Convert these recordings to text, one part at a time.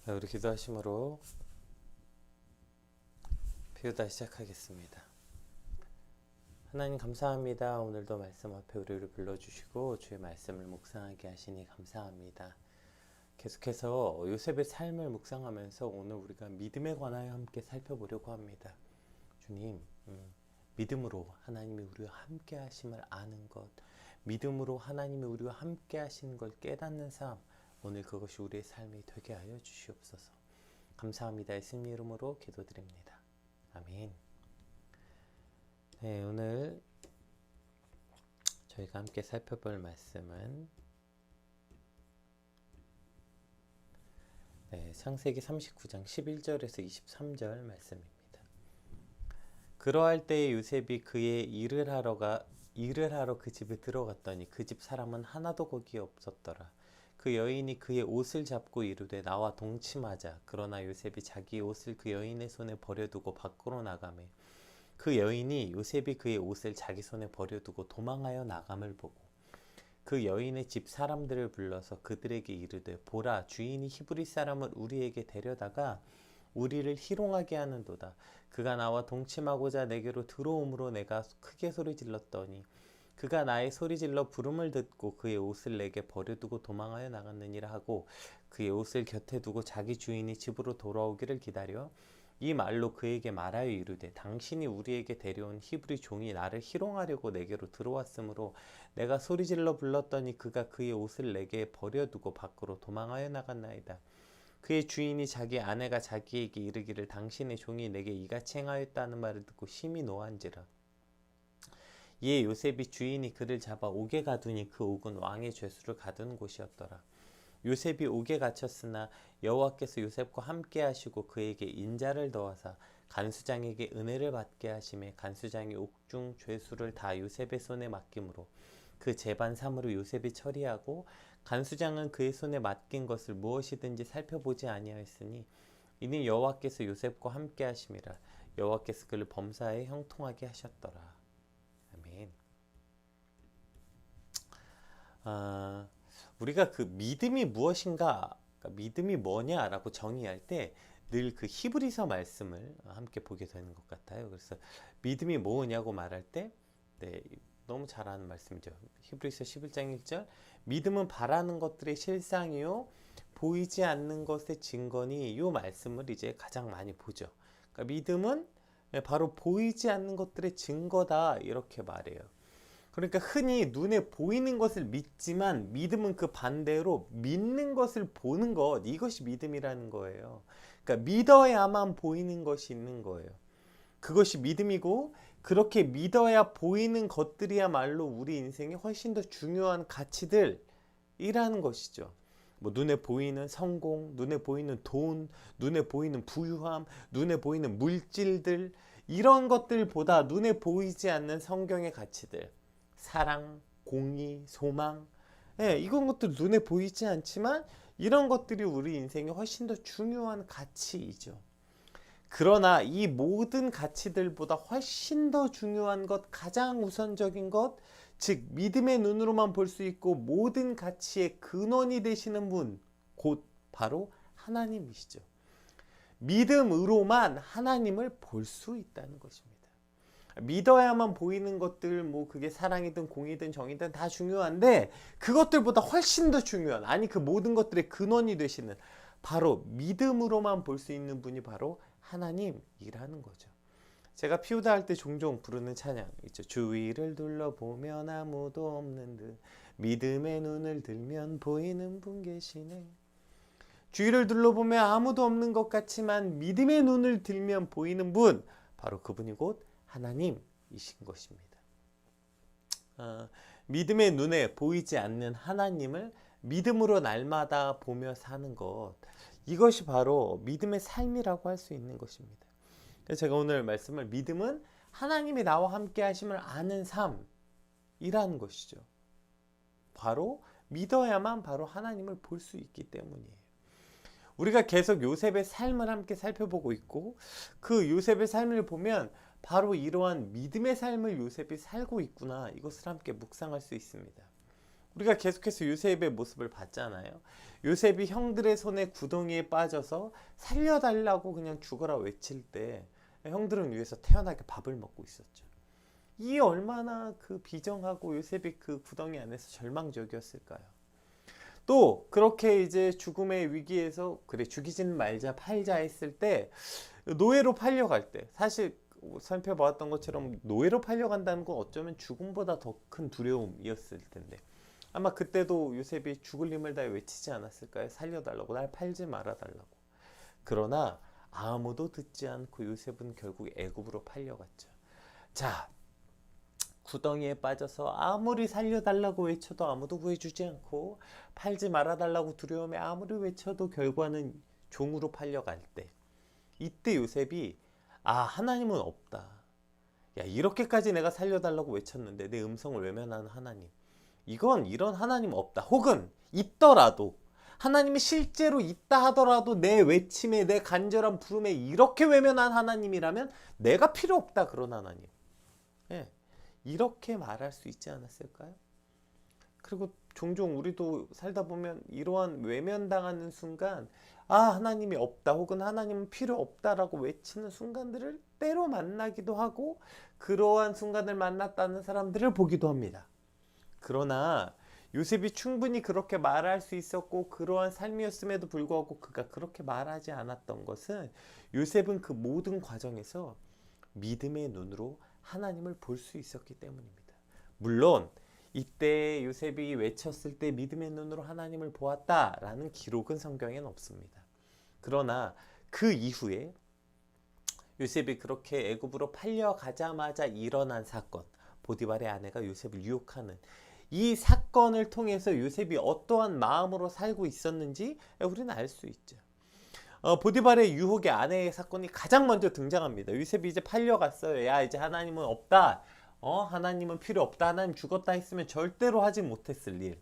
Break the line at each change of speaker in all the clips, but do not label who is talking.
우리 기도하심으로 피우다 시작하겠습니다. 하나님 감사합니다. 오늘도 말씀 앞에 우리를 불러주시고 주의 말씀을 묵상하게 하시니 감사합니다. 계속해서 요셉의 삶을 묵상하면서 오늘 우리가 믿음에 관하여 함께 살펴보려고 합니다. 주님, 믿음으로 하나님이 우리와 함께 하심을 아는 것, 믿음으로 하나님이 우리와 함께 하시는 걸 깨닫는 삶, 오늘 그것이 우리의 삶이 되게 하여 주시옵소서. 감사합니다. 예수님 이름으로 기도드립니다. 아멘. 네, 오늘 저희가 함께 살펴볼 말씀은 창세기 39장 11절에서 23절 말씀입니다. 그러할 때에 요셉이 그의 일을 하러 그 집에 들어갔더니 그 집 사람은 하나도 거기에 없었더라. 그 여인이 그의 옷을 잡고 이르되 나와 동침하자. 그러나 요셉이 자기 옷을 그 여인의 손에 버려두고 밖으로 나가매 그 여인이 요셉이 그의 옷을 자기 손에 버려두고 도망하여 나감을 보고 그 여인의 집 사람들을 불러서 그들에게 이르되 보라, 주인이 히브리 사람을 우리에게 데려다가 우리를 희롱하게 하는도다. 그가 나와 동침하고자 내게로 들어오므로 내가 크게 소리 질렀더니 그가 나의 소리질러 부름을 듣고 그의 옷을 내게 버려두고 도망하여 나갔느니라 하고 그의 옷을 곁에 두고 자기 주인이 집으로 돌아오기를 기다려 이 말로 그에게 말하여 이르되 당신이 우리에게 데려온 히브리 종이 나를 희롱하려고 내게로 들어왔으므로 내가 소리질러 불렀더니 그가 그의 옷을 내게 버려두고 밖으로 도망하여 나갔나이다. 그의 주인이 자기 아내가 자기에게 이르기를 당신의 종이 내게 이같이 행하였다는 말을 듣고 심히 노한지라. 이에 요셉이 주인이 그를 잡아 옥에 가두니 그 옥은 왕의 죄수를 가둔 곳이었더라. 요셉이 옥에 갇혔으나 여호와께서 요셉과 함께 하시고 그에게 인자를 더하사 간수장에게 은혜를 받게 하심에 간수장이 옥중 죄수를 다 요셉의 손에 맡김으로 그 재반 사무로 요셉이 처리하고 간수장은 그의 손에 맡긴 것을 무엇이든지 살펴보지 아니하였으니 이는 여호와께서 요셉과 함께 하심이라. 여호와께서 그를 범사에 형통하게 하셨더라. 아멘. 우리가 그 믿음이 무엇인가, 믿음이 뭐냐라고 정의할 때 늘 그 히브리서 말씀을 함께 보게 되는 것 같아요. 그래서 믿음이 뭐냐고 말할 때 너무 잘 아는 말씀이죠. 히브리서 11장 1절 믿음은 바라는 것들의 실상이요 보이지 않는 것의 증거니, 이 말씀을 이제 가장 많이 보죠. 그러니까 믿음은 바로 보이지 않는 것들의 증거다, 이렇게 말해요. 그러니까 흔히 눈에 보이는 것을 믿지만 믿음은 그 반대로 믿는 것을 보는 것, 이것이 믿음이라는 거예요. 그러니까 믿어야만 보이는 것이 있는 거예요. 그것이 믿음이고, 그렇게 믿어야 보이는 것들이야말로 우리 인생에 훨씬 더 중요한 가치들이라는 것이죠. 뭐 눈에 보이는 성공, 눈에 보이는 돈, 눈에 보이는 부유함, 눈에 보이는 물질들, 이런 것들보다 눈에 보이지 않는 성경의 가치들, 사랑, 공의, 소망, 이런 것들 눈에 보이지 않지만 이런 것들이 우리 인생에 훨씬 더 중요한 가치이죠. 그러나 이 모든 가치들보다 훨씬 더 중요한 것, 가장 우선적인 것, 즉 믿음의 눈으로만 볼 수 있고 모든 가치의 근원이 되시는 분, 곧 바로 하나님이시죠. 믿음으로만 하나님을 볼 수 있다는 것입니다. 믿어야만 보이는 것들, 뭐 그게 사랑이든 공의든 정의든 다 중요한데 그것들보다 훨씬 더 중요한, 아니 그 모든 것들의 근원이 되시는 바로 믿음으로만 볼 수 있는 분이 바로 하나님이라는 거죠. 제가 피우다 할 때 종종 부르는 찬양 있죠. 주위를 둘러보면 아무도 없는 듯 믿음의 눈을 들면 보이는 분 계시네. 주위를 둘러보면 아무도 없는 것 같지만 믿음의 눈을 들면 보이는 분, 바로 그분이 곧 하나님이신 것입니다. 믿음의 눈에 보이지 않는 하나님을 믿음으로 날마다 보며 사는 것, 이것이 바로 믿음의 삶이라고 할 수 있는 것입니다. 그래서 제가 오늘 말씀을 믿음은 하나님이 나와 함께 하심을 아는 삶이라는 것이죠. 바로 믿어야만 바로 하나님을 볼 수 있기 때문이에요. 우리가 계속 요셉의 삶을 함께 살펴보고 있고, 그 요셉의 삶을 보면 바로 이러한 믿음의 삶을 요셉이 살고 있구나, 이것을 함께 묵상할 수 있습니다. 우리가 계속해서 요셉의 모습을 봤잖아요. 요셉이 형들의 손에 구덩이에 빠져서 살려달라고 그냥 죽어라 외칠 때 형들은 위에서 태연하게 밥을 먹고 있었죠. 이 얼마나 그 비정하고 요셉이 그 구덩이 안에서 절망적이었을까요? 또 그렇게 이제 죽음의 위기에서 그래 죽이진 말자 팔자 했을 때 노예로 팔려갈 때 사실 살펴보았던 것처럼 노예로 팔려간다는 건 어쩌면 죽음보다 더 큰 두려움이었을 텐데 아마 그때도 요셉이 죽을 힘을 다해 외치지 않았을까요? 살려달라고, 날 팔지 말아달라고. 그러나 아무도 듣지 않고 요셉은 결국 애굽으로 팔려갔죠. 자, 구덩이에 빠져서 아무리 살려달라고 외쳐도 아무도 구해주지 않고 팔지 말아달라고 두려움에 아무리 외쳐도 결과는 종으로 팔려갈 때 이때 요셉이 하나님은 없다. 야, 이렇게까지 내가 살려달라고 외쳤는데 내 음성을 외면하는 하나님, 이건 이런 하나님 없다. 혹은 있더라도 하나님이 실제로 있다 하더라도 내 외침에 내 간절한 부름에 이렇게 외면한 하나님이라면 내가 필요 없다. 그런 하나님. 예, 이렇게 말할 수 있지 않았을까요? 그리고 종종 우리도 살다 보면 이러한 외면당하는 순간 하나님이 없다 혹은 하나님은 필요 없다라고 외치는 순간들을 때로 만나기도 하고 그러한 순간을 만났다는 사람들을 보기도 합니다. 그러나 요셉이 충분히 그렇게 말할 수 있었고 그러한 삶이었음에도 불구하고 그가 그렇게 말하지 않았던 것은 요셉은 그 모든 과정에서 믿음의 눈으로 하나님을 볼 수 있었기 때문입니다. 물론 이때 요셉이 외쳤을 때 믿음의 눈으로 하나님을 보았다라는 기록은 성경에는 없습니다. 그러나 그 이후에 요셉이 그렇게 애굽으로 팔려가자마자 일어난 사건, 보디발의 아내가 요셉을 유혹하는 이 사건을 통해서 요셉이 어떠한 마음으로 살고 있었는지 우리는 알 수 있죠. 보디발의 유혹의 아내의 사건이 가장 먼저 등장합니다. 요셉이 이제 팔려갔어요. 야, 이제 하나님은 없다. 하나님은 필요 없다. 하나님 죽었다 했으면 절대로 하지 못했을 일.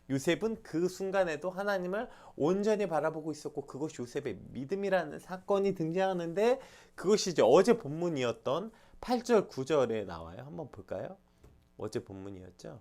요셉은 그 순간에도 하나님을 온전히 바라보고 있었고 그것이 요셉의 믿음이라는 사건이 등장하는데 그것이 이제 어제 본문이었던 8절 9절에 나와요. 한번 볼까요? 어제 본문이었죠.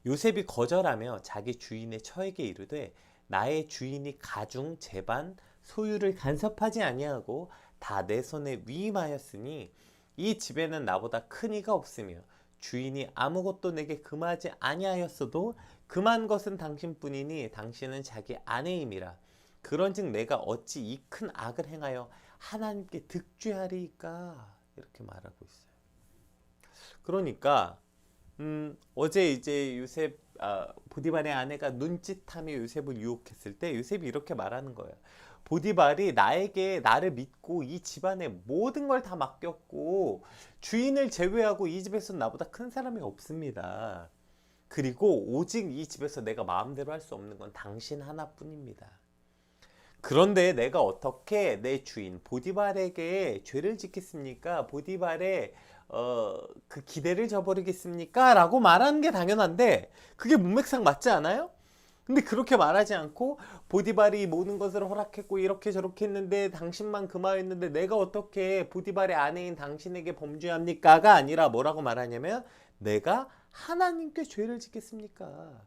요셉이 거절하며 자기 주인의 처에게 이르되 나의 주인이 가중 제반 소유를 간섭하지 아니하고 다 내 손에 위임하였으니 이 집에는 나보다 큰 이가 없으며 주인이 아무것도 내게 금하지 아니하였어도 금한 것은 당신뿐이니 당신은 자기 아내임이라. 그런즉 내가 어찌 이 큰 악을 행하여 하나님께 득죄하리이까. 이렇게 말하고 있어요. 그러니까 어제 이제 요셉 보디발의 아내가 눈짓하며 요셉을 유혹했을 때 요셉이 이렇게 말하는 거예요. 보디발이 나를 믿고 이 집안의 모든 걸 다 맡겼고 주인을 제외하고 이 집에서 나보다 큰 사람이 없습니다. 그리고 오직 이 집에서 내가 마음대로 할 수 없는 건 당신 하나뿐입니다. 그런데 내가 어떻게 내 주인 보디발에게 죄를 짓겠습니까? 보디발의 그 기대를 저버리겠습니까? 라고 말하는 게 당연한데 그게 문맥상 맞지 않아요? 근데 그렇게 말하지 않고 보디발이 모든 것을 허락했고 이렇게 저렇게 했는데 당신만 금하였는데 내가 어떻게 보디발의 아내인 당신에게 범죄합니까가 아니라 뭐라고 말하냐면 내가 하나님께 죄를 짓겠습니까?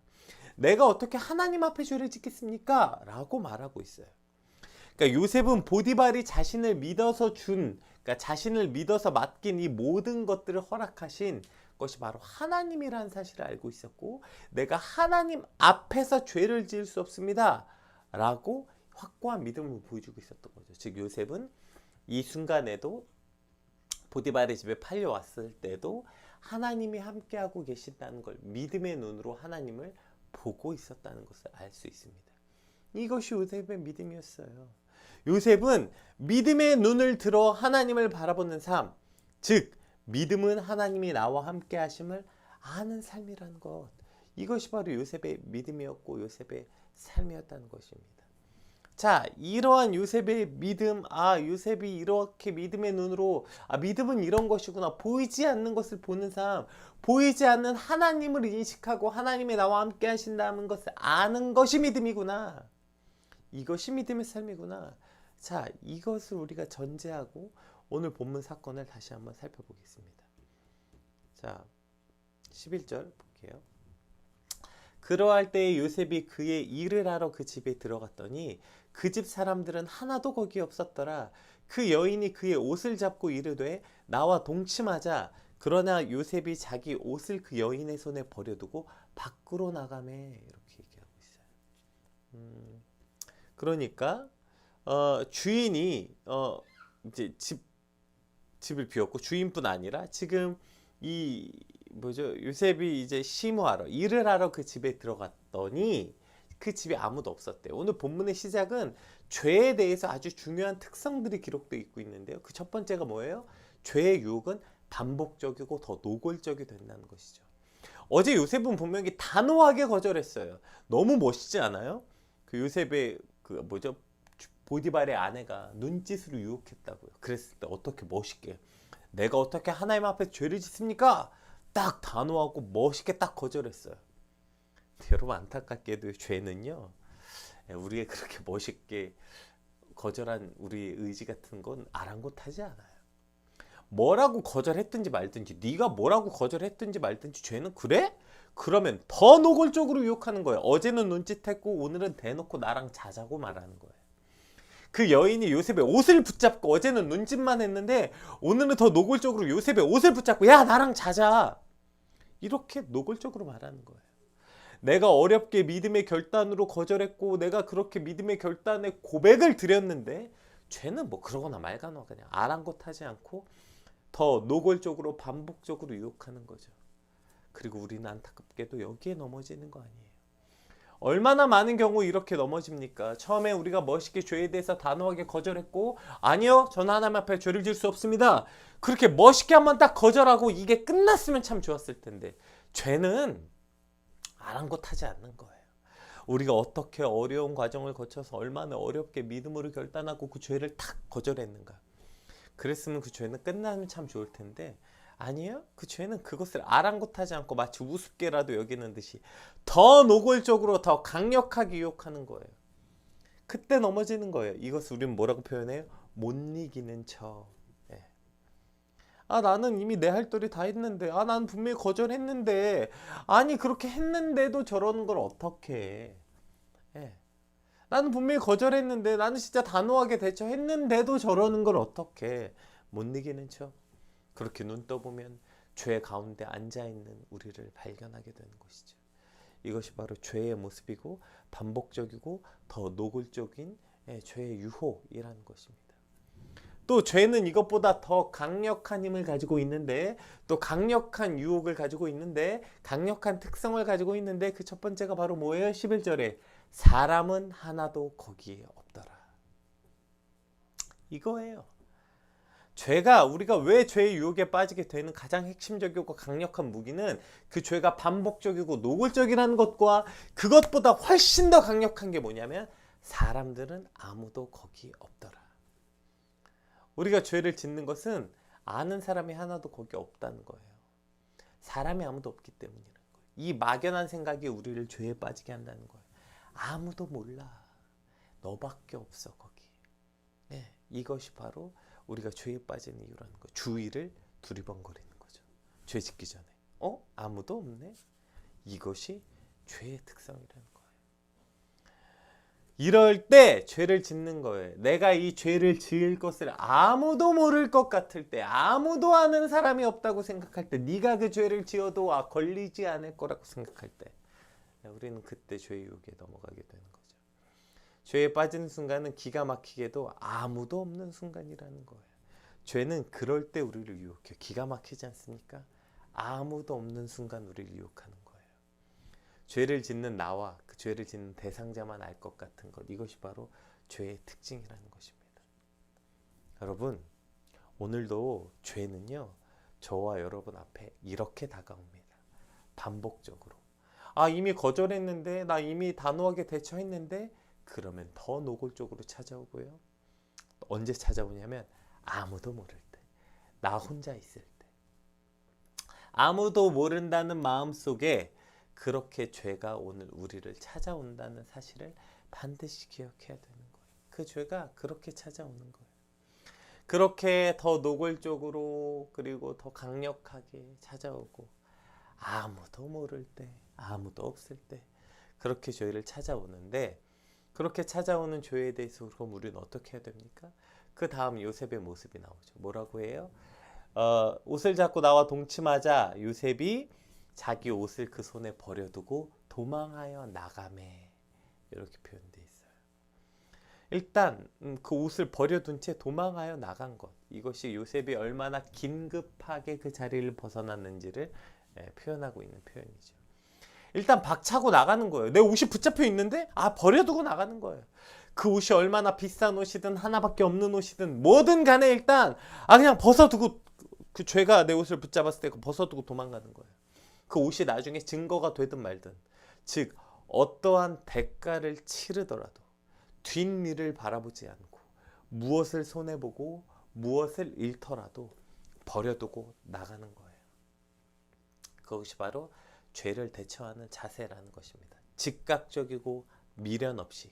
내가 어떻게 하나님 앞에 죄를 짓겠습니까? 라고 말하고 있어요. 그러니까 요셉은 보디발이 자신을 믿어서 그러니까 자신을 믿어서 맡긴 이 모든 것들을 허락하신 것이 바로 하나님이라는 사실을 알고 있었고 내가 하나님 앞에서 죄를 지을 수 없습니다 라고 확고한 믿음을 보여주고 있었던 거죠. 즉 요셉은 이 순간에도 보디발의 집에 팔려왔을 때도 하나님이 함께하고 계신다는 걸 믿음의 눈으로 하나님을 보고 있었다는 것을 알 수 있습니다. 이것이 요셉의 믿음이었어요. 요셉은 믿음의 눈을 들어 하나님을 바라보는 삶, 즉 믿음은 하나님이 나와 함께 하심을 아는 삶이라는 것, 이것이 바로 요셉의 믿음이었고 요셉의 삶이었다는 것입니다. 자, 이러한 요셉의 믿음, 요셉이 이렇게 믿음의 눈으로 믿음은 이런 것이구나, 보이지 않는 것을 보는 삶, 보이지 않는 하나님을 인식하고 하나님이 나와 함께 하신다는 것을 아는 것이 믿음이구나, 이것이 믿음의 삶이구나. 자, 이것을 우리가 전제하고 오늘 본문 사건을 다시 한번 살펴보겠습니다. 자, 11절 볼게요. 그러할 때에 요셉이 그의 일을 하러 그 집에 들어갔더니 그 집 사람들은 하나도 거기 없었더라. 그 여인이 그의 옷을 잡고 이르되 나와 동침하자. 그러나 요셉이 자기 옷을 그 여인의 손에 버려두고 밖으로 나가매. 이렇게 얘기하고 있어요. 그러니까 주인이 이제 집을 비웠고, 주인뿐 아니라 지금 이 뭐죠, 요셉이 이제 심호하러 일을 하러 그 집에 들어갔더니 그 집에 아무도 없었대요. 오늘 본문의 시작은 죄에 대해서 아주 중요한 특성들이 기록되어 있고 있는데요. 그 첫 번째가 뭐예요? 죄의 유혹은 반복적이고 더 노골적이 된다는 것이죠. 어제 요셉은 분명히 단호하게 거절했어요. 너무 멋있지 않아요? 그 요셉의 그 뭐죠, 보디발의 아내가 눈짓으로 유혹했다고요. 그랬을 때 어떻게 멋있게, 내가 어떻게 하나님 앞에 죄를 짓습니까? 딱 단호하고 멋있게 딱 거절했어요. 여러분, 안타깝게도 죄는요, 우리의 그렇게 멋있게 거절한 우리의 의지 같은 건 아랑곳하지 않아요. 뭐라고 거절했든지 말든지, 네가 뭐라고 거절했든지 말든지 죄는 그래? 그러면 더 노골적으로 유혹하는 거예요. 어제는 눈짓했고 오늘은 대놓고 나랑 자자고 말하는 거예요. 그 여인이 요셉의 옷을 붙잡고, 어제는 눈짓만 했는데 오늘은 더 노골적으로 요셉의 옷을 붙잡고 야, 나랑 자자, 이렇게 노골적으로 말하는 거예요. 내가 어렵게 믿음의 결단으로 거절했고, 내가 그렇게 믿음의 결단에 고백을 드렸는데, 죄는 뭐 그러거나 말거나 그냥 아랑곳하지 않고 더 노골적으로 반복적으로 유혹하는 거죠. 그리고 우리는 안타깝게도 여기에 넘어지는 거 아니에요. 얼마나 많은 경우 이렇게 넘어집니까? 처음에 우리가 멋있게 죄에 대해서 단호하게 거절했고, 아니요, 저는 하나님 앞에 죄를 지을 수 없습니다, 그렇게 멋있게 한번 딱 거절하고 이게 끝났으면 참 좋았을 텐데, 죄는 아랑곳하지 않는 거예요. 우리가 어떻게 어려운 과정을 거쳐서 얼마나 어렵게 믿음으로 결단하고 그 죄를 탁 거절했는가. 그랬으면 그 죄는 끝나면 참 좋을 텐데, 아니에요. 그 죄는 그것을 아랑곳하지 않고 마치 우습게라도 여기는 듯이 더 노골적으로 더 강력하게 유혹하는 거예요. 그때 넘어지는 거예요. 이것을 우리는 뭐라고 표현해요? 못 이기는 척. 예. 아, 나는 이미 내 할 도리 다 했는데, 아, 나는 분명히 거절했는데, 아니 그렇게 했는데도 저러는 걸 어떻게 해. 예. 나는 분명히 거절했는데, 나는 진짜 단호하게 대처했는데도 저러는 걸 어떻게 못 이기는 척. 그렇게 눈 떠보면 죄 가운데 앉아있는 우리를 발견하게 되는 것이죠. 이것이 바로 죄의 모습이고 반복적이고 더 노골적인 죄의 유혹이라는 것입니다. 또 죄는 이것보다 더 강력한 힘을 가지고 있는데, 또 강력한 유혹을 가지고 있는데, 강력한 특성을 가지고 있는데, 그 첫 번째가 바로 뭐예요? 11절에 사람은 하나도 거기에 없더라. 이거예요. 죄가, 우리가 왜 죄의 유혹에 빠지게 되는 가장 핵심적이고 강력한 무기는 그 죄가 반복적이고 노골적이라는 것과, 그것보다 훨씬 더 강력한 게 뭐냐면 사람들은 아무도 거기 없더라. 우리가 죄를 짓는 것은 아는 사람이 하나도 거기 없다는 거예요. 사람이 아무도 없기 때문이라는 거예요. 이 막연한 생각이 우리를 죄에 빠지게 한다는 거예요. 아무도 몰라. 너밖에 없어 거기. 네, 이것이 바로 우리가 죄에 빠지는 이유라는 거예요. 주위를 두리번거리는 거죠. 죄 짓기 전에. 아무도 없네? 이것이 죄의 특성이라는 거예요. 이럴 때 죄를 짓는 거예요. 내가 이 죄를 지을 것을 아무도 모를 것 같을 때, 아무도 아는 사람이 없다고 생각할 때, 네가 그 죄를 지어도 걸리지 않을 거라고 생각할 때, 우리는 그때 죄의 유혹에 넘어가게 되는 거죠. 죄에 빠지는 순간은 기가 막히게도 아무도 없는 순간이라는 거예요. 죄는 그럴 때 우리를 유혹해. 기가 막히지 않습니까? 아무도 없는 순간 우리를 유혹하는 거예요. 죄를 짓는 나와 그 죄를 짓는 대상자만 알 것 같은 것, 이것이 바로 죄의 특징이라는 것입니다. 여러분, 오늘도 죄는요, 저와 여러분 앞에 이렇게 다가옵니다. 반복적으로. 이미 거절했는데, 나 이미 단호하게 대처했는데, 그러면 더 노골적으로 찾아오고요. 언제 찾아오냐면 아무도 모를 때, 나 혼자 있을 때, 아무도 모른다는 마음속에 그렇게 죄가 오늘 우리를 찾아온다는 사실을 반드시 기억해야 되는 거예요. 그 죄가 그렇게 찾아오는 거예요. 그렇게 더 노골적으로, 그리고 더 강력하게 찾아오고, 아무도 모를 때, 아무도 없을 때 그렇게 죄를 찾아오는데, 그렇게 찾아오는 죄에 대해서 그럼 우리는 어떻게 해야 됩니까? 그 다음 요셉의 모습이 나오죠. 뭐라고 해요? 옷을 잡고 나와 동침하자 요셉이 자기 옷을 그 손에 버려두고 도망하여 나가매, 이렇게 표현되어 있어요. 일단 그 옷을 버려둔 채 도망하여 나간 것, 이것이 요셉이 얼마나 긴급하게 그 자리를 벗어났는지를 표현하고 있는 표현이죠. 일단 박차고 나가는 거예요. 내 옷이 붙잡혀 있는데 버려두고 나가는 거예요. 그 옷이 얼마나 비싼 옷이든 하나밖에 없는 옷이든 뭐든 간에 일단 그냥 벗어두고, 그 죄가 내 옷을 붙잡았을 때 벗어두고 도망가는 거예요. 그 옷이 나중에 증거가 되든 말든, 즉 어떠한 대가를 치르더라도 뒷일을 바라보지 않고 무엇을 손해보고 무엇을 잃더라도 버려두고 나가는 거예요. 그것이 바로 죄를 대처하는 자세라는 것입니다. 즉각적이고 미련 없이,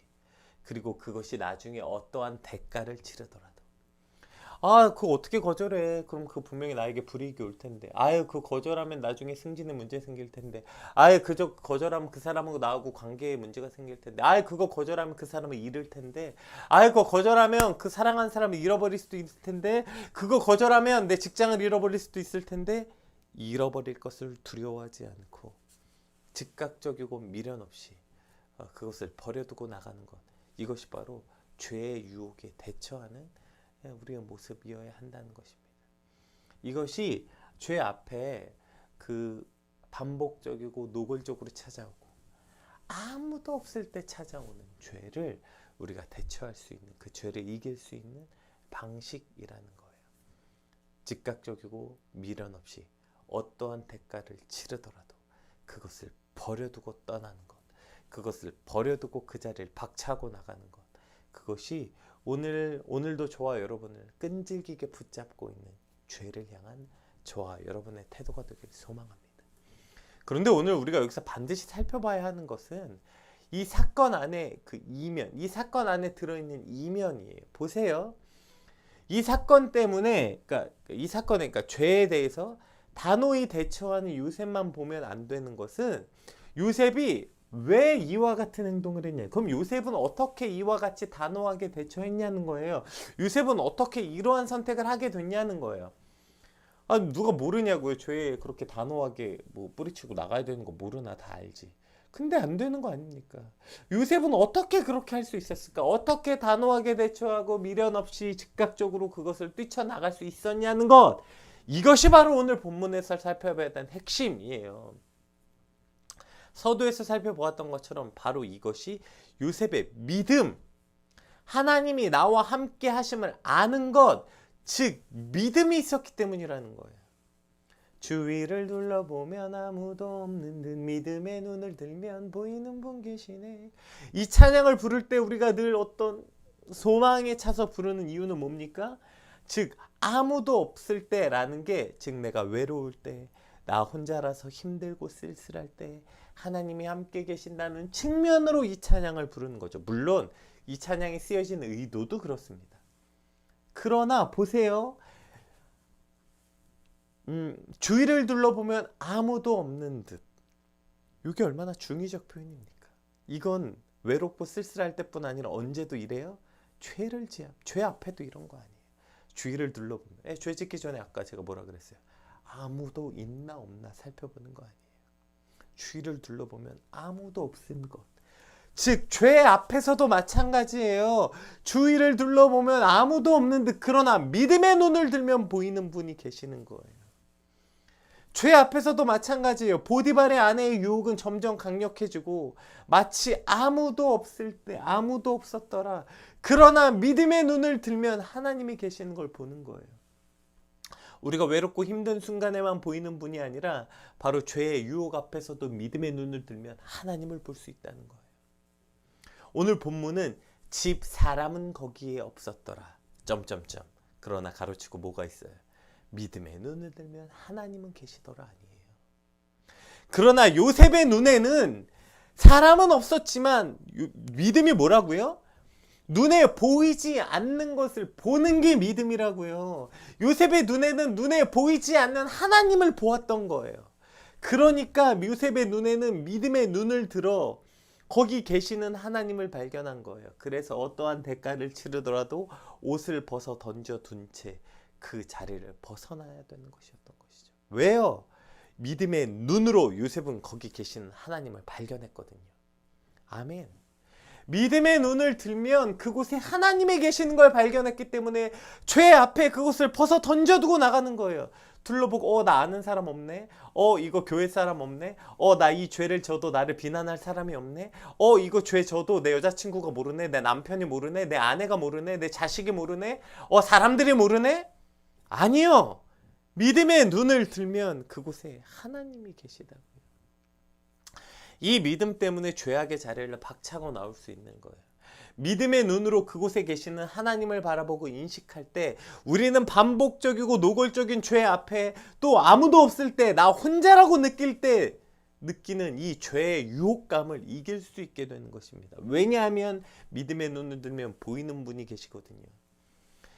그리고 그것이 나중에 어떠한 대가를 치르더라도. 그거 어떻게 거절해? 그럼 그 분명히 나에게 불이익이 올 텐데. 그 거절하면 나중에 승진에 문제 생길 텐데. 그저 거절하면 그 사람하고 나하고 관계에 문제가 생길 텐데. 그거 거절하면 그 사람을 잃을 텐데. 그거 거절하면 그 사랑하는 사람을 잃어버릴 수도 있을 텐데. 그거 거절하면 내 직장을 잃어버릴 수도 있을 텐데. 잃어버릴 것을 두려워하지 않고 즉각적이고 미련 없이 그것을 버려두고 나가는 것, 이것이 바로 죄의 유혹에 대처하는 우리의 모습이어야 한다는 것입니다. 이것이 죄 앞에 그 반복적이고 노골적으로 찾아오고 아무도 없을 때 찾아오는 죄를 우리가 대처할 수 있는, 그 죄를 이길 수 있는 방식이라는 거예요. 즉각적이고 미련 없이 어떠한 대가를 치르더라도 그것을 버려두고 떠나는 것, 그것을 버려두고 그 자리를 박차고 나가는 것, 그것이 오늘도 저와 여러분을 끈질기게 붙잡고 있는 죄를 향한 저와 여러분의 태도가 되길 소망합니다. 그런데 오늘 우리가 여기서 반드시 살펴봐야 하는 것은 이 사건 안에 그 이면, 이 사건 안에 들어있는 이면이에요. 보세요. 이 사건 때문에, 이 사건에, 죄에 대해서 단호히 대처하는 요셉만 보면 안 되는 것은, 요셉이 왜 이와 같은 행동을 했냐? 그럼 요셉은 어떻게 이와 같이 단호하게 대처했냐는 거예요. 요셉은 어떻게 이러한 선택을 하게 됐냐는 거예요. 누가 모르냐고요. 죄에 그렇게 단호하게 뿌리치고 나가야 되는 거 모르나? 다 알지. 근데 안 되는 거 아닙니까? 요셉은 어떻게 그렇게 할 수 있었을까? 어떻게 단호하게 대처하고 미련 없이 즉각적으로 그것을 뛰쳐나갈 수 있었냐는 것, 이것이 바로 오늘 본문에서 살펴봐야 되는 핵심이에요. 서두에서 살펴보았던 것처럼 바로 이것이 요셉의 믿음, 하나님이 나와 함께 하심을 아는 것, 즉 믿음이 있었기 때문이라는 거예요. 주위를 둘러보면 아무도 없는 듯 믿음의 눈을 들면 보이는 분 계시네. 이 찬양을 부를 때 우리가 늘 어떤 소망에 차서 부르는 이유는 뭡니까? 즉 아무도 없을 때라는 게, 즉 내가 외로울 때, 나 혼자라서 힘들고 쓸쓸할 때 하나님이 함께 계신다는 측면으로 이 찬양을 부르는 거죠. 물론 이 찬양이 쓰여진 의도도 그렇습니다. 그러나 보세요. 주위를 둘러보면 아무도 없는 듯, 이게 얼마나 중의적 표현입니까? 이건 외롭고 쓸쓸할 때뿐 아니라 언제도 이래요? 죄 앞에도 이런 거 아니에요. 주위를 둘러보면, 죄 짓기 전에 아까 제가 뭐라 그랬어요? 아무도 있나 없나 살펴보는 거 아니에요. 주위를 둘러보면 아무도 없은 것, 즉 죄 앞에서도 마찬가지예요. 주위를 둘러보면 아무도 없는 듯, 그러나 믿음의 눈을 들면 보이는 분이 계시는 거예요. 죄 앞에서도 마찬가지예요. 보디발의 아내의 유혹은 점점 강력해지고 마치 아무도 없을 때 아무도 없었더라, 그러나 믿음의 눈을 들면 하나님이 계시는 걸 보는 거예요. 우리가 외롭고 힘든 순간에만 보이는 분이 아니라 바로 죄의 유혹 앞에서도 믿음의 눈을 들면 하나님을 볼 수 있다는 거예요. 오늘 본문은 집 사람은 거기에 없었더라. 그러나 가로치고 뭐가 있어요? 믿음의 눈을 들면 하나님은 계시더라 아니에요. 그러나 요셉의 눈에는 사람은 없었지만 믿음이 뭐라고요? 눈에 보이지 않는 것을 보는 게 믿음이라고요. 요셉의 눈에는 눈에 보이지 않는 하나님을 보았던 거예요. 그러니까 요셉의 눈에는 믿음의 눈을 들어 거기 계시는 하나님을 발견한 거예요. 그래서 어떠한 대가를 치르더라도 옷을 벗어 던져둔 채 그 자리를 벗어나야 되는 것이었던 것이죠. 왜요? 믿음의 눈으로 요셉은 거기 계시는 하나님을 발견했거든요. 아멘. 믿음의 눈을 들면 그곳에 하나님이 계시는 걸 발견했기 때문에 죄 앞에 그곳을 벗어 던져두고 나가는 거예요. 둘러보고 나 아는 사람 없네. 이거 교회 사람 없네. 나 이 죄를 져도 나를 비난할 사람이 없네. 이거 죄 져도 내 여자친구가 모르네. 내 남편이 모르네. 내 아내가 모르네. 내 자식이 모르네. 사람들이 모르네. 아니요. 믿음의 눈을 들면 그곳에 하나님이 계시다고요. 이 믿음 때문에 죄악의 자리를 박차고 나올 수 있는 거예요. 믿음의 눈으로 그곳에 계시는 하나님을 바라보고 인식할 때 우리는 반복적이고 노골적인 죄 앞에 또 아무도 없을 때 나 혼자라고 느낄 때 느끼는 이 죄의 유혹감을 이길 수 있게 되는 것입니다. 왜냐하면 믿음의 눈을 들면 보이는 분이 계시거든요.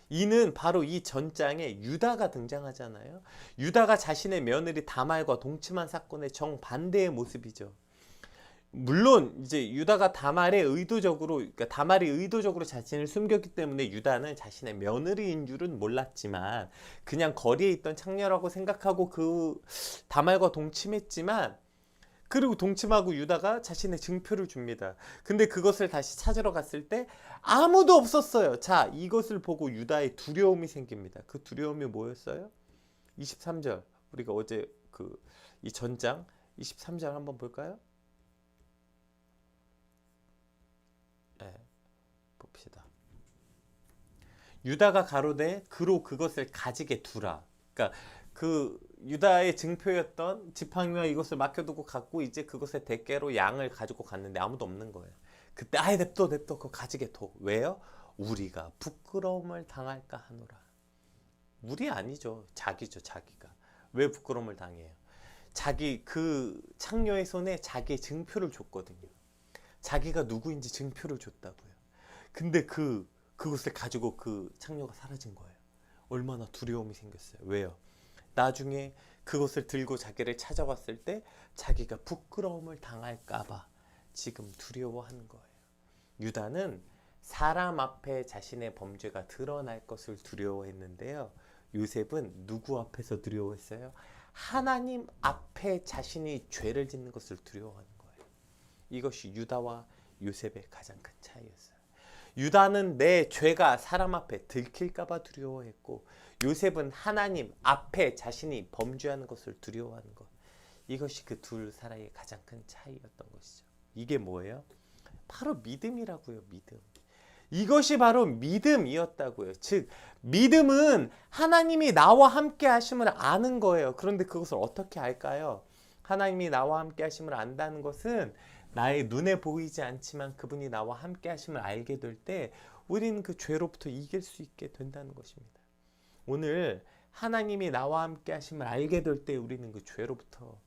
이는 바로 이 전장에 유다가 등장하잖아요. 유다가 자신의 며느리 다말과 동침한 사건의 정반대의 모습이죠. 물론 이제 유다가 다말이 의도적으로 자신을 숨겼기 때문에 유다는 자신의 며느리인 줄은 몰랐지만 그냥 거리에 있던 창녀라고 생각하고 그 다말과 동침했지만, 그리고 동침하고 유다가 자신의 증표를 줍니다. 근데 그것을 다시 찾으러 갔을 때 아무도 없었어요. 자, 이것을 보고 유다의 두려움이 생깁니다. 그 두려움이 뭐였어요? 23절, 우리가 어제 이 전장 23절 한번 볼까요? 네, 봅시다. 유다가 가로되 그로 그것을 가지게 두라. 그러니까 그 유다의 증표였던 지팡이와 이것을 맡겨두고 갔고 이제 그것의 대가로 양을 가지고 갔는데 아무도 없는 거예요. 그때 냅둬 그거 가지게 둬. 왜요? 우리가 부끄러움을 당할까 하노라. 우리 아니죠. 자기죠. 자기가. 왜 부끄러움을 당해요? 자기 그 창녀의 손에 자기의 증표를 줬거든요. 자기가 누구인지 증표를 줬다고요. 근데 그것을 가지고 그 창녀가 사라진 거예요. 얼마나 두려움이 생겼어요. 왜요? 나중에 그것을 들고 자기를 찾아왔을 때 자기가 부끄러움을 당할까봐 지금 두려워하는 거예요. 유다는 사람 앞에 자신의 범죄가 드러날 것을 두려워했는데요. 요셉은 누구 앞에서 두려워했어요? 하나님 앞에 자신이 죄를 짓는 것을 두려워하는 거예요. 이것이 유다와 요셉의 가장 큰 차이였어요. 유다는 내 죄가 사람 앞에 들킬까봐 두려워했고, 요셉은 하나님 앞에 자신이 범죄하는 것을 두려워하는 것. 이것이 그 둘 사이의 가장 큰 차이였던 것이죠. 이게 뭐예요? 바로 믿음이라고요. 믿음. 이것이 바로 믿음이었다고요. 즉 믿음은 하나님이 나와 함께 하심을 아는 거예요. 그런데 그것을 어떻게 알까요? 하나님이 나와 함께 하심을 안다는 것은 나의 눈에 보이지 않지만 그분이 나와 함께 하심을 알게 될 때 우리는 그 죄로부터 이길 수 있게 된다는 것입니다. 오늘 하나님이 나와 함께 하심을 알게 될 때 우리는 그 죄로부터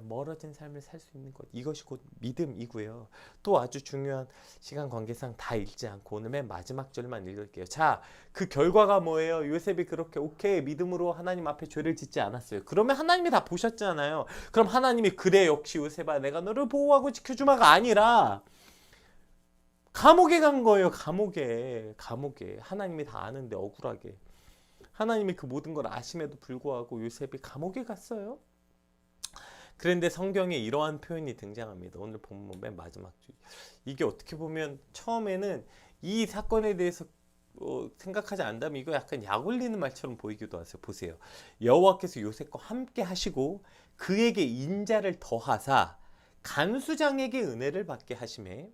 멀어진 삶을 살 수 있는 것, 이것이 곧 믿음이고요. 또 아주 중요한 시간 관계상 다 읽지 않고 오늘 맨 마지막 절만 읽을게요. 자, 그 결과가 뭐예요? 요셉이 그렇게 오케이 믿음으로 하나님 앞에 죄를 짓지 않았어요. 그러면 하나님이 다 보셨잖아요. 그럼 하나님이 그래 역시 요셉아 내가 너를 보호하고 지켜주마가 아니라 감옥에 간 거예요. 감옥에 하나님이 다 아는데 억울하게 하나님이 그 모든 걸 아심에도 불구하고 요셉이 감옥에 갔어요. 그런데 성경에 이러한 표현이 등장합니다. 오늘 본문 맨 마지막 줄. 이게 어떻게 보면 처음에는 이 사건에 대해서 생각하지 않다면 이거 약간 약 올리는 말처럼 보이기도 하세요. 보세요. 여호와께서 요셉과 함께 하시고 그에게 인자를 더하사 간수장에게 은혜를 받게 하시매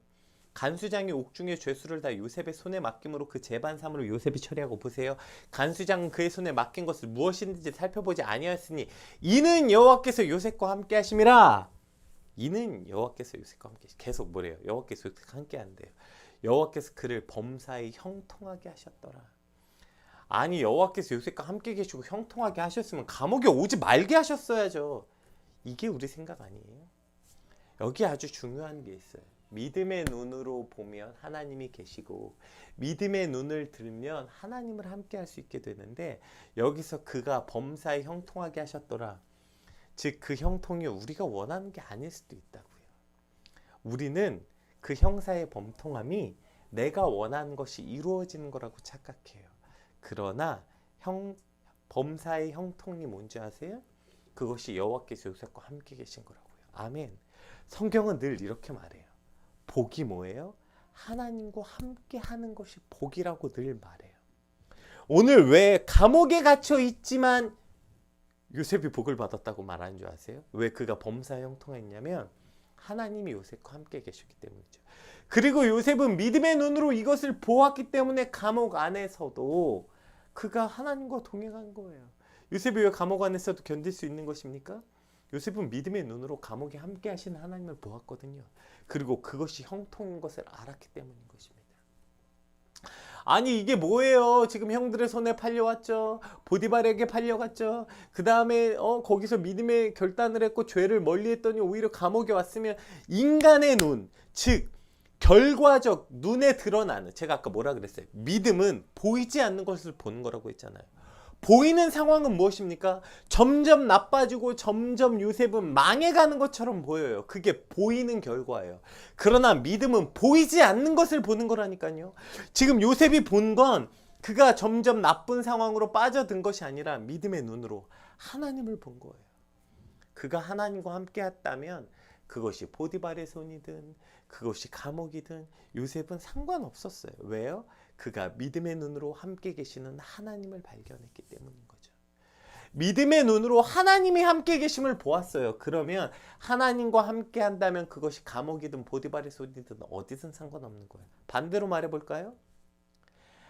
간수장이 옥중의 죄수를 다 요셉의 손에 맡김으로 그 재반 사물을 요셉이 처리하고, 보세요. 간수장은 그의 손에 맡긴 것을 무엇인지 살펴보지 아니하였으니 이는 여호와께서 요셉과 함께 하심이라. 이는 여호와께서 요셉과 함께, 계속 뭐래요? 여호와께서 요셉과 함께 한대요. 여호와께서 그를 범사에 형통하게 하셨더라. 아니 여호와께서 요셉과 함께 계시고 형통하게 하셨으면 감옥에 오지 말게 하셨어야죠. 이게 우리 생각 아니에요? 여기 아주 중요한 게 있어요. 믿음의 눈으로 보면 하나님이 계시고 믿음의 눈을 들면 하나님을 함께 할 수 있게 되는데, 여기서 그가 범사에 형통하게 하셨더라. 즉 그 형통이 우리가 원하는 게 아닐 수도 있다고요. 우리는 그 형사의 범통함이 내가 원하는 것이 이루어지는 거라고 착각해요. 그러나 범사의 형통이 뭔지 아세요? 그것이 여호와께서 요셉과 함께 계신 거라고요. 아멘. 성경은 늘 이렇게 말해요. 복이 뭐예요? 하나님과 함께 하는 것이 복이라고 늘 말해요. 오늘 왜 감옥에 갇혀 있지만 요셉이 복을 받았다고 말하는 줄 아세요? 왜 그가 범사에 형통했냐면 하나님이 요셉과 함께 계셨기 때문이죠. 그리고 요셉은 믿음의 눈으로 이것을 보았기 때문에 감옥 안에서도 그가 하나님과 동행한 거예요. 요셉이 왜 감옥 안에서도 견딜 수 있는 것입니까? 요셉은 믿음의 눈으로 감옥에 함께 하신 하나님을 보았거든요. 그리고 그것이 형통인 것을 알았기 때문인 것입니다. 아니 이게 뭐예요? 지금 형들의 손에 팔려왔죠. 보디발에게 팔려갔죠. 그 다음에 거기서 믿음의 결단을 했고 죄를 멀리했더니 오히려 감옥에 왔으면 인간의 눈, 즉 결과적 눈에 드러나는, 제가 아까 뭐라 그랬어요? 믿음은 보이지 않는 것을 보는 거라고 했잖아요. 보이는 상황은 무엇입니까? 점점 나빠지고 점점 요셉은 망해가는 것처럼 보여요. 그게 보이는 결과예요. 그러나 믿음은 보이지 않는 것을 보는 거라니까요. 지금 요셉이 본 건 그가 점점 나쁜 상황으로 빠져든 것이 아니라 믿음의 눈으로 하나님을 본 거예요. 그가 하나님과 함께 했다면 그것이 보디발의 손이든 그것이 감옥이든 요셉은 상관없었어요. 왜요? 그가 믿음의 눈으로 함께 계시는 하나님을 발견했기 때문인 거죠. 믿음의 눈으로 하나님이 함께 계심을 보았어요. 그러면 하나님과 함께 한다면 그것이 감옥이든 보디발의 손이든 어디든 상관없는 거예요. 반대로 말해볼까요?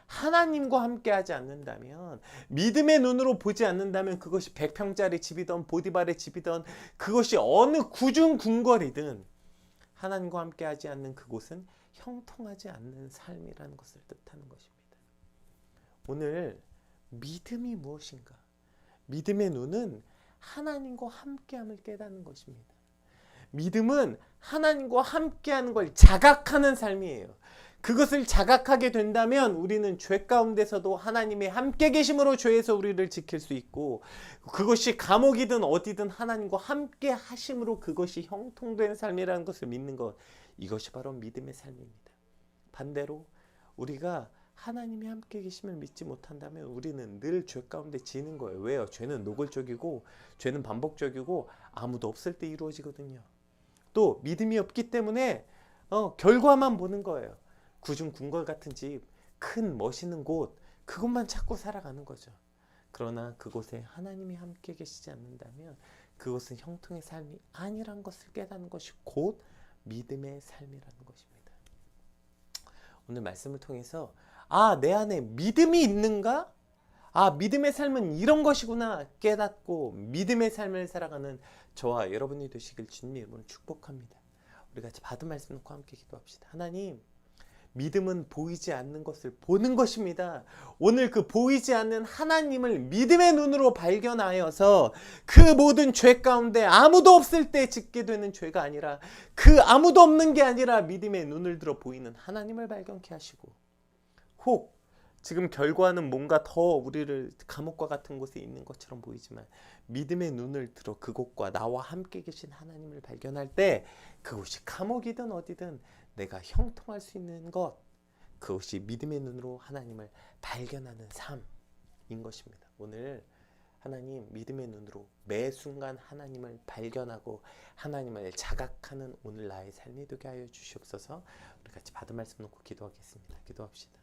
하나님과 함께 하지 않는다면, 믿음의 눈으로 보지 않는다면 그것이 100평짜리 집이든 보디발의 집이든 그것이 어느 구중궁궐이든 하나님과 함께 하지 않는 그곳은 형통하지 않는 삶이라는 것을 뜻하는 것입니다. 오늘 믿음이 무엇인가? 믿음의 눈은 하나님과 함께함을 깨닫는 것입니다. 믿음은 하나님과 함께하는 걸 자각하는 삶이에요. 그것을 자각하게 된다면 우리는 죄 가운데서도 하나님의 함께 계심으로 죄에서 우리를 지킬 수 있고, 그것이 감옥이든 어디든 하나님과 함께 하심으로 그것이 형통된 삶이라는 것을 믿는 것, 이것이 바로 믿음의 삶입니다. 반대로 우리가 하나님이 함께 계심을 믿지 못한다면 우리는 늘 죄 가운데 지는 거예요. 왜요? 죄는 노골적이고 죄는 반복적이고 아무도 없을 때 이루어지거든요. 또 믿음이 없기 때문에 결과만 보는 거예요. 구중궁궐 같은 집, 큰 멋있는 곳, 그것만 찾고 살아가는 거죠. 그러나 그곳에 하나님이 함께 계시지 않는다면 그것은 형통의 삶이 아니란 것을 깨닫는 것이 곧 믿음의 삶이라는 것입니다. 오늘 말씀을 통해서 내 안에 믿음이 있는가? 믿음의 삶은 이런 것이구나 깨닫고 믿음의 삶을 살아가는 저와 여러분이 되시길 주님의 이름으로 축복합니다. 우리 같이 받은 말씀 놓고 함께 기도합시다. 하나님, 믿음은 보이지 않는 것을 보는 것입니다. 오늘 그 보이지 않는 하나님을 믿음의 눈으로 발견하여서 그 모든 죄 가운데 아무도 없을 때 짓게 되는 죄가 아니라, 그 아무도 없는 게 아니라 믿음의 눈을 들어 보이는 하나님을 발견케 하시고, 혹 지금 결과는 뭔가 더 우리를 감옥과 같은 곳에 있는 것처럼 보이지만 믿음의 눈을 들어 그곳과 나와 함께 계신 하나님을 발견할 때 그곳이 감옥이든 어디든 내가 형통할 수 있는 것, 그것이 믿음의 눈으로 하나님을 발견하는 삶인 것입니다. 오늘 하나님 믿음의 눈으로 매 순간 하나님을 발견하고 하나님을 자각하는 오늘 나의 삶이 되게 하여 주시옵소서. 우리 같이 받은 말씀 놓고 기도하겠습니다. 기도합시다.